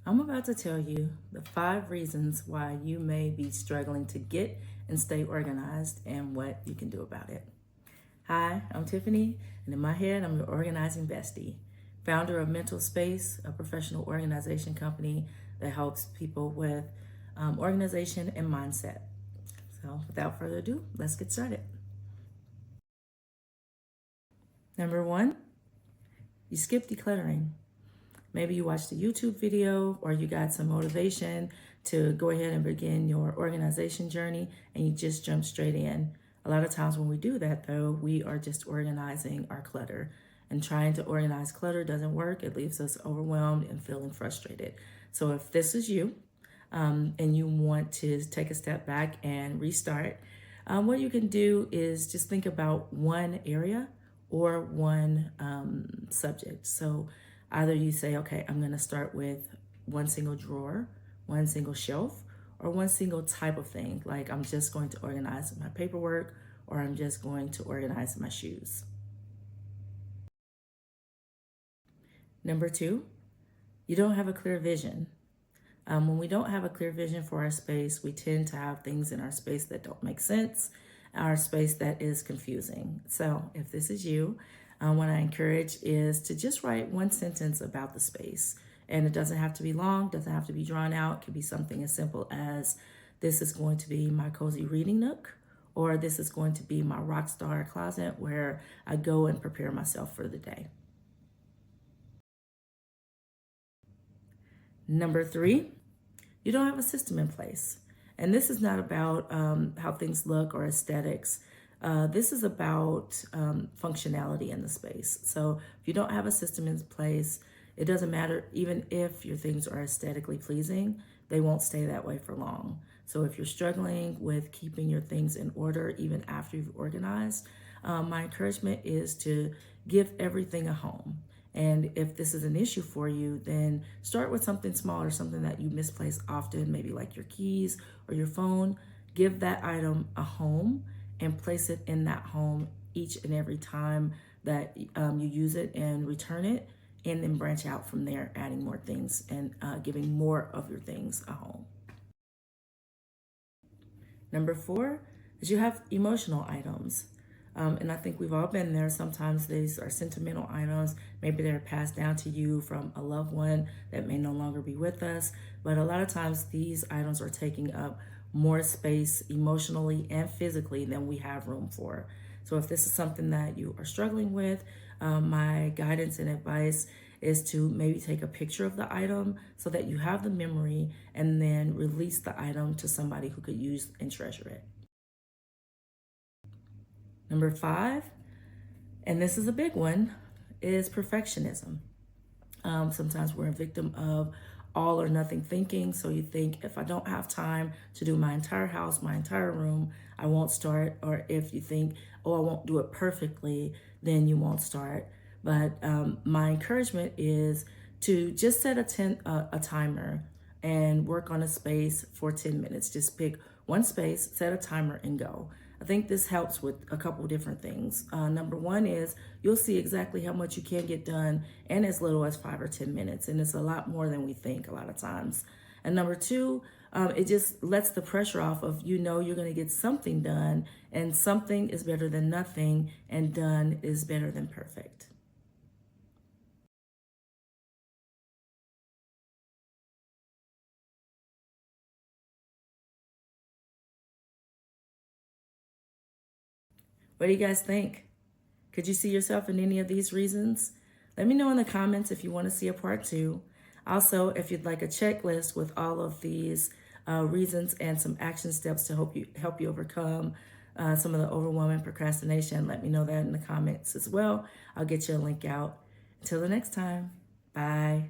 I'm about to tell you the 5 reasons why you may be struggling to get and stay organized and what you can do about it. Hi, I'm Tiffany, and in my head, I'm your organizing bestie, founder of Mental Space, a professional organization company that helps people with organization and mindset. So, without further ado, let's get started. Number 1, you skip decluttering. Maybe you watched a YouTube video or you got some motivation to go ahead and begin your organization journey and you just jump straight in. A lot of times when we do that, though, we are just organizing our clutter. And trying to organize clutter doesn't work. It leaves us overwhelmed and feeling frustrated. So if this is you and you want to take a step back and restart, what you can do is just think about one area or one subject. So either you say, okay, I'm going to start with one single drawer, one single shelf, or one single type of thing. Like I'm just going to organize my paperwork, or I'm just going to organize my shoes. Number 2, you don't have a clear vision. When we don't have a clear vision for our space, we tend to have things in our space that don't make sense, our space that is confusing. So if this is you, what I encourage is to just write one sentence about the space. And it doesn't have to be long, doesn't have to be drawn out. It could be something as simple as, this is going to be my cozy reading nook, or this is going to be my rock star closet where I go and prepare myself for the day. Number 3, you don't have a system in place. And this is not about how things look or aesthetics. This is about functionality in the space. So if you don't have a system in place, it doesn't matter, even if your things are aesthetically pleasing, they won't stay that way for long. So if you're struggling with keeping your things in order, even after you've organized, my encouragement is to give everything a home. And if this is an issue for you, then start with something small or something that you misplace often, maybe like your keys or your phone. Give that item a home and place it in that home each and every time that you use it, and return it, and then branch out from there, adding more things and giving more of your things a home. Number 4 is you have emotional items. And I think we've all been there. Sometimes these are sentimental items. Maybe they're passed down to you from a loved one that may no longer be with us. But a lot of times these items are taking up more space emotionally and physically than we have room for. So if this is something that you are struggling with, my guidance and advice is to maybe take a picture of the item so that you have the memory, and then release the item to somebody who could use and treasure it. Number 5, and this is a big one, is perfectionism. Sometimes we're a victim of all or nothing thinking. So you think, if I don't have time to do my entire house, my entire room, I won't start. Or if you think, oh, I won't do it perfectly, then you won't start. But my encouragement is to just set a timer and work on a space for 10 minutes. Just pick one space, set a timer, and go. I think this helps with a couple of different things. Number 1 is you'll see exactly how much you can get done in as little as 5 or 10 minutes. And it's a lot more than we think a lot of times. And number 2, it just lets the pressure off of, you're going to get something done, and something is better than nothing, and done is better than perfect. What do you guys think? Could you see yourself in any of these reasons? Let me know in the comments if you want to see a part 2. Also, if you'd like a checklist with all of these reasons and some action steps to help you overcome some of the overwhelm and procrastination, let me know that in the comments as well. I'll get you a link out. Until the next time, bye.